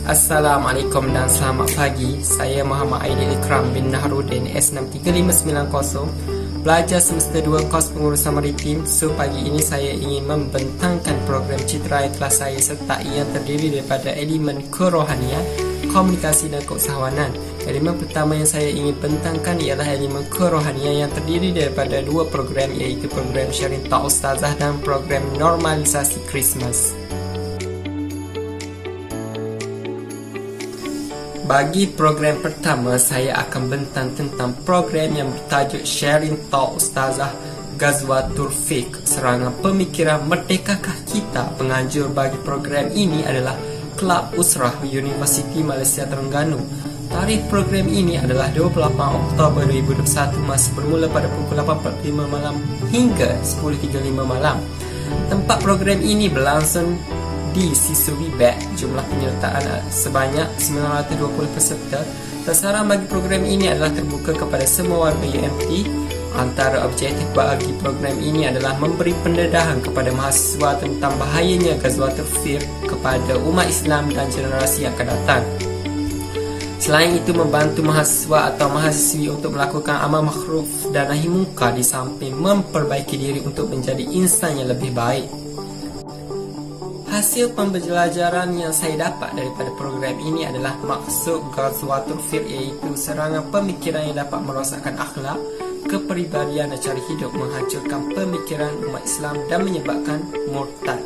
Assalamualaikum dan selamat pagi. Saya Muhammad Aidil Ikram bin Nahrudin, S63590, pelajar semester 2 kos pengurusan maritim. So, pagi ini saya ingin membentangkan program citra kelas saya sertai yang terdiri daripada elemen kerohanian, komunikasi dan keusahawanan. Elemen pertama yang saya ingin bentangkan ialah elemen kerohanian yang terdiri daripada dua program, iaitu program Syarin Tak Ustazah dan program normalisasi Christmas. Bagi program pertama, saya akan bentang tentang program yang bertajuk Sharing Talk Ustazah Ghazwatul Fiqh, serangan pemikiran merdekakah kita. Penganjur bagi program ini adalah Kelab Usrah Universiti Malaysia Terengganu. Tarikh program ini adalah 28 Oktober 2021, masa bermula pada pukul 8.45 malam hingga 10.35 malam. Tempat program ini berlangsung di Siswi Bek. Jumlah penyertaan sebanyak 920 peserta. Sasaran bagi program ini adalah terbuka kepada semua warga UMT. Antara objektif bagi program ini adalah memberi pendedahan kepada mahasiswa tentang bahayanya Ghazwatul Fiqh kepada umat Islam dan generasi yang akan datang. Selain itu, membantu mahasiswa atau mahasiswi untuk melakukan amal makruh dan nahi munkar, di samping memperbaiki diri untuk menjadi insan yang lebih baik. Hasil pembelajaran yang saya dapat daripada program ini adalah maksud Ghazwatul Fiqh, iaitu serangan pemikiran yang dapat merosakkan akhlak, kepribadian dan cara hidup, menghancurkan pemikiran umat Islam dan menyebabkan murtad.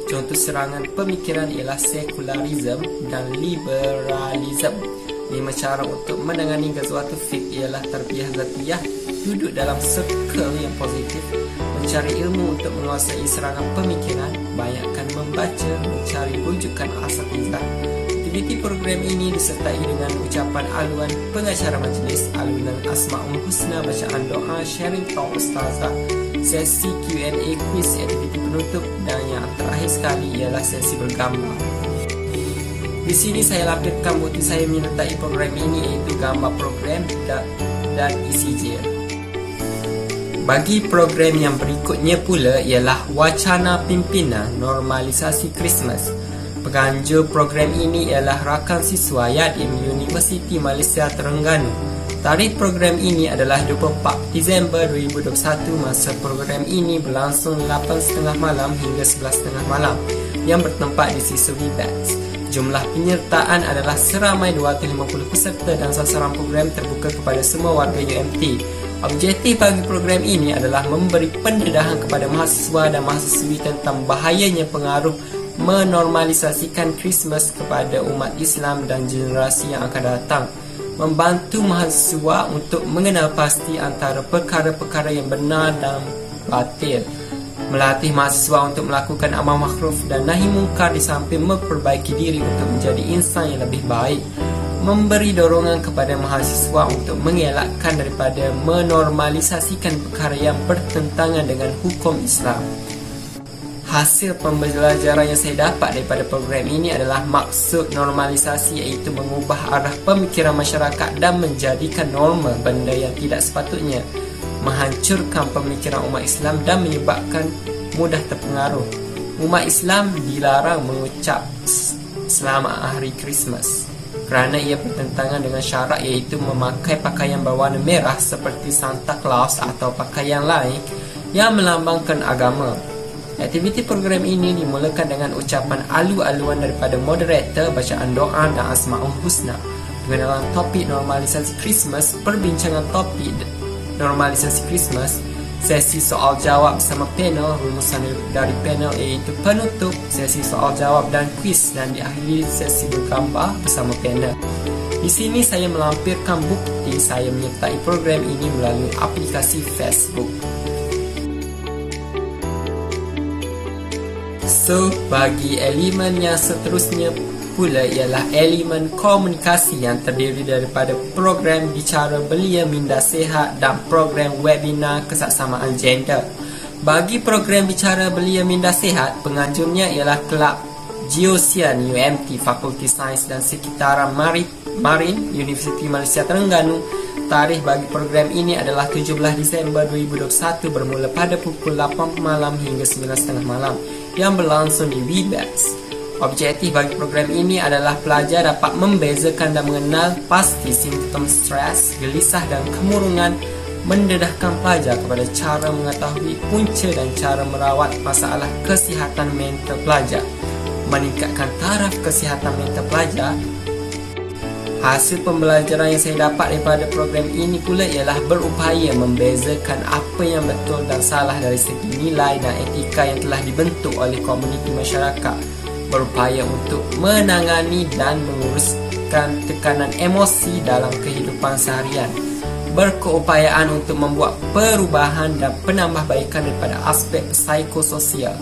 Contoh serangan pemikiran ialah sekularisme dan liberalisme. 5 cara untuk menangani Ghazwatul Fiqh ialah tarbiyah zatiyah, duduk dalam circle yang positif, mencari ilmu untuk menguasai serangan pemikiran, banyakkan membaca, mencari rujukan asatizah. Aktiviti program ini disertai dengan ucapan aluan pengacara majlis, alunan Asma'ul Husna, bacaan doa, sharing talk ustazah, sesi Q&A, quiz, aktiviti penutup, dan yang terakhir sekali ialah sesi bergambar. Di sini saya lampirkan bukti saya menyertai program ini, iaitu gambar program dan isi je. Bagi program yang berikutnya pula ialah Wacana Pimpinan Normalisasi Christmas. Penganjur program ini ialah rakan siswa Yadim Universiti Malaysia Terengganu. Tarikh program ini adalah 24 Disember 2021. Masa program ini berlangsung 8.30 malam hingga 11.30 malam yang bertempat di Siswi Bats. Jumlah penyertaan adalah seramai 250 peserta dan sasaran program terbuka kepada semua warga UMT. Objektif bagi program ini adalah memberi pendedahan kepada mahasiswa dan mahasiswi tentang bahayanya pengaruh menormalisasikan Christmas kepada umat Islam dan generasi yang akan datang. Membantu mahasiswa untuk mengenal pasti antara perkara-perkara yang benar dan batil. Melatih mahasiswa untuk melakukan amal makruh dan nahi munkar, di samping memperbaiki diri untuk menjadi insan yang lebih baik. Memberi dorongan kepada mahasiswa untuk mengelakkan daripada menormalisasikan perkara yang bertentangan dengan hukum Islam. Hasil pembelajaran yang saya dapat daripada program ini adalah maksud normalisasi, iaitu mengubah arah pemikiran masyarakat dan menjadikan normal benda yang tidak sepatutnya, menghancurkan pemikiran umat Islam dan menyebabkan mudah terpengaruh. Umat Islam dilarang mengucap Selamat Hari Christmas kerana ia bertentangan dengan syarak, iaitu memakai pakaian berwarna merah seperti Santa Claus atau pakaian lain yang melambangkan agama. Aktiviti program ini dimulakan dengan ucapan alu-aluan daripada moderator, bacaan doa dan Asma'ul Husna. Dalam topik normalisasi Christmas, perbincangan topik normalisasi Christmas, sesi soal jawab bersama panel, rumusan dari panel iaitu penutup, sesi soal jawab dan kuis, dan diakhiri sesi bergambar bersama panel. Di sini saya melampirkan bukti saya menyertai program ini melalui aplikasi Facebook. So, bagi elemen yang seterusnya pula ialah elemen komunikasi yang terdiri daripada program bicara belia minda sihat dan program webinar kesaksamaan gender. Bagi program bicara belia minda sihat, penganjurnya ialah Kelab Geosian UMT, Fakulti Sains dan Sekitaran Marin Universiti Malaysia Terengganu. Tarikh bagi program ini adalah 17 Disember 2021, bermula pada pukul 8 malam hingga 9.30 malam yang berlangsung di WeBats. Objektif bagi program ini adalah pelajar dapat membezakan dan mengenal pasti simptom stres, gelisah dan kemurungan, mendedahkan pelajar kepada cara mengetahui punca dan cara merawat masalah kesihatan mental pelajar, meningkatkan taraf kesihatan mental pelajar. Hasil pembelajaran yang saya dapat daripada program ini pula ialah berupaya membezakan apa yang betul dan salah dari segi nilai dan etika yang telah dibentuk oleh komuniti masyarakat, berupaya untuk menangani dan menguruskan tekanan emosi dalam kehidupan seharian, berkeupayaan untuk membuat perubahan dan penambahbaikan daripada aspek psikososial.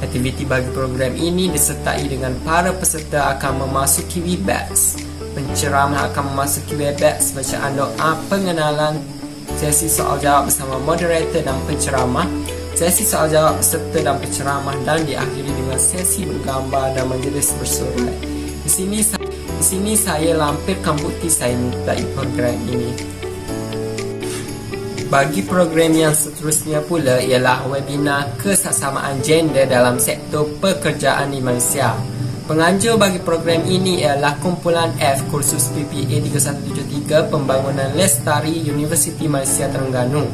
Aktiviti bagi program ini disertai dengan para peserta akan memasuki Webex. Penceramah akan memasuki Webex bacaan doa pengenalan, sesi soal jawab bersama moderator dan penceramah, sesi soal jawab peserta dan penceramah, dan diakhiri dengan sesi bergambar dan majlis bersurat. Di sini saya lampirkan bukti saya menyertai program ini. Bagi program yang seterusnya pula ialah webinar kesaksamaan gender dalam sektor pekerjaan di Malaysia. Penganjur bagi program ini ialah kumpulan F kursus PPA 3173 Pembangunan Lestari Universiti Malaysia Terengganu.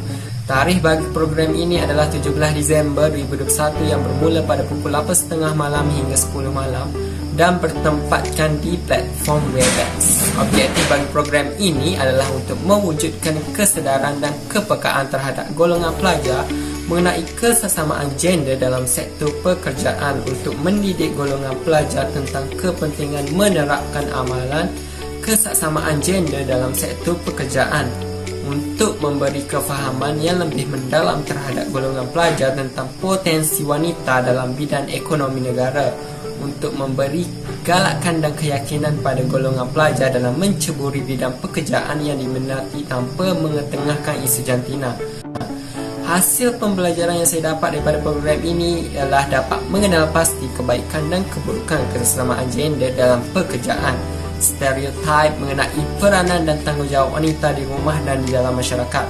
Tarikh bagi program ini adalah 17 Disember 2021 yang bermula pada pukul 8.30 malam hingga 10 malam dan bertempatkan di platform Webex. Objektif bagi program ini adalah untuk mewujudkan kesedaran dan kepekaan terhadap golongan pelajar mengenai kesaksamaan gender dalam sektor pekerjaan, untuk mendidik golongan pelajar tentang kepentingan menerapkan amalan kesaksamaan gender dalam sektor pekerjaan, untuk memberi kefahaman yang lebih mendalam terhadap golongan pelajar tentang potensi wanita dalam bidang ekonomi negara, untuk memberi galakan dan keyakinan pada golongan pelajar dalam menceburi bidang pekerjaan yang diminati tanpa mengetengahkan isu jantina. Hasil pembelajaran yang saya dapat daripada program ini ialah dapat mengenal pasti kebaikan dan keburukan kesesamaan gender dalam pekerjaan, stereotip mengenai peranan dan tanggungjawab wanita di rumah dan di dalam masyarakat,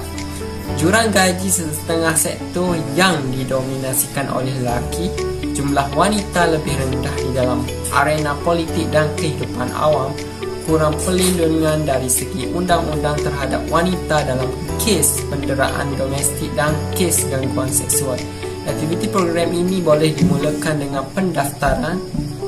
jurang gaji setengah sektor yang didominasikan oleh lelaki, jumlah wanita lebih rendah di dalam arena politik dan kehidupan awam, kurang perlindungan dari segi undang-undang terhadap wanita dalam kes penderaan domestik dan kes gangguan seksual. Aktiviti program ini boleh dimulakan dengan pendaftaran.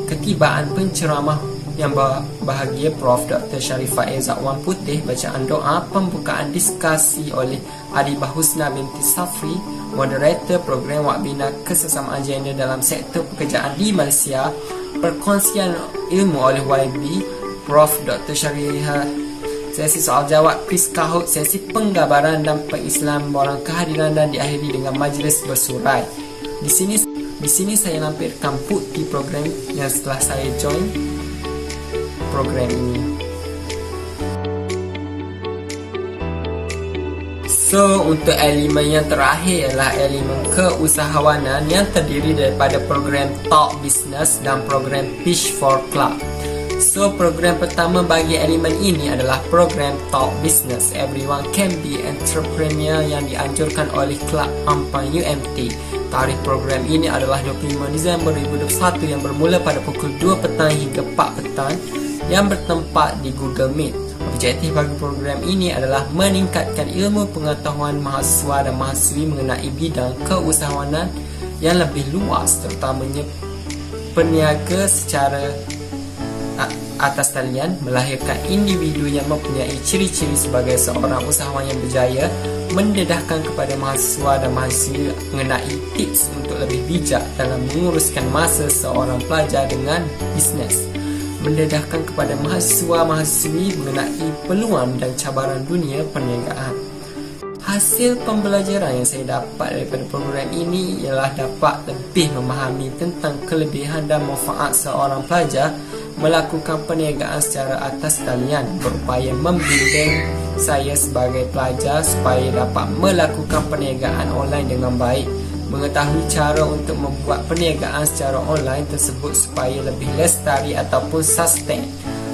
Ketibaan penceramah yang berbahagia Prof. Dr. Sharifah Ezak Wan Putih, bacaan doa, pembukaan diskusi oleh Adibah Husna binti Safri, moderator program webinar kesaksamaan gender dalam sektor pekerjaan di Malaysia, perkongsian ilmu oleh YB Prof. Dr. Sharifah, sesi soal jawab Chris Kahut, sesi penggambaran dan pengislaman borang kehadiran, dan diakhiri dengan majlis bersurai. Di sini saya lampirkan bukti program yang setelah saya join program ini. So, untuk elemen yang terakhir ialah elemen keusahawanan yang terdiri daripada program Talk Business dan program Pitch for Club. So, program pertama bagi elemen ini adalah program Talk Business. Everyone can be entrepreneur yang dianjurkan oleh Kelab Ampang UMT. Tarikh program ini adalah 25 Disember 2021 yang bermula pada pukul 2 petang hingga 4 petang yang bertempat di Google Meet. Objektif bagi program ini adalah meningkatkan ilmu pengetahuan mahasiswa dan mahasiswi mengenai bidang keusahawanan yang lebih luas, terutamanya peniaga secara atas talian, melahirkan individu yang mempunyai ciri-ciri sebagai seorang usahawan yang berjaya, mendedahkan kepada mahasiswa dan mahasiswi mengenai tips untuk lebih bijak dalam menguruskan masa seorang pelajar dengan bisnes, mendedahkan kepada mahasiswa-mahasiswi mengenai peluang dan cabaran dunia perniagaan. Hasil pembelajaran yang saya dapat daripada program ini ialah dapat lebih memahami tentang kelebihan dan manfaat seorang pelajar melakukan perniagaan secara atas talian, berupaya membimbing saya sebagai pelajar supaya dapat melakukan perniagaan online dengan baik, mengetahui cara untuk membuat perniagaan secara online tersebut supaya lebih lestari ataupun sustain.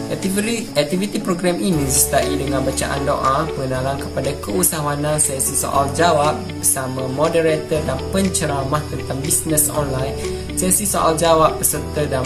Aktiviti program ini disertai dengan bacaan doa, pengenalan kepada keusahawanan, sesi soal jawab bersama moderator dan penceramah tentang bisnes online, sesi soal jawab peserta dan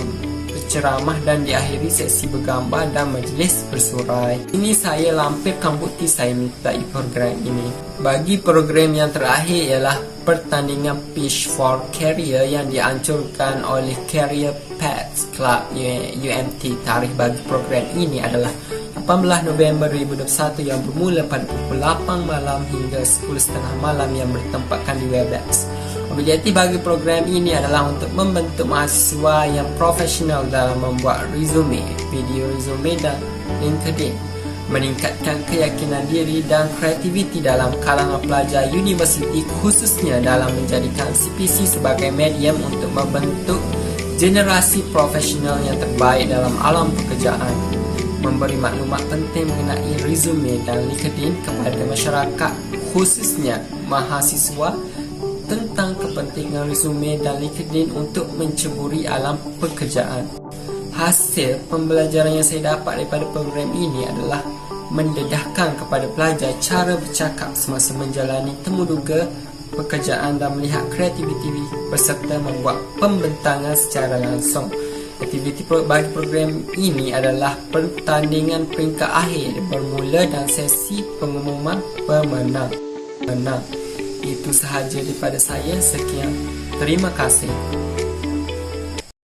ceramah dan diakhiri sesi bergambar dan majlis bersurai. Ini saya lampirkan bukti saya menyertai program ini. Bagi program yang terakhir ialah pertandingan Pitch for Career yang dianjurkan oleh Career Paths Club UMT. Tarikh bagi program ini adalah 18 November 2021 yang bermula pada pukul 8 malam hingga 10.30 malam yang bertempatkan di Webex. Objektif bagi program ini adalah untuk membentuk mahasiswa yang profesional dalam membuat resume, video resume dan LinkedIn, meningkatkan keyakinan diri dan kreativiti dalam kalangan pelajar universiti, khususnya dalam menjadikan CPC sebagai medium untuk membentuk generasi profesional yang terbaik dalam alam pekerjaan, memberi maklumat penting mengenai resume dan LinkedIn kepada masyarakat, khususnya mahasiswa, tentang kepentingan resume dan LinkedIn untuk menceburi alam pekerjaan. Hasil pembelajaran yang saya dapat daripada program ini adalah mendedahkan kepada pelajar cara bercakap semasa menjalani temuduga pekerjaan dan melihat kreativiti berserta membuat pembentangan secara langsung. Aktiviti bagi program ini adalah pertandingan peringkat akhir bermula dan sesi pengumuman pemenang. Itu sahaja daripada saya. Sekian. Terima kasih.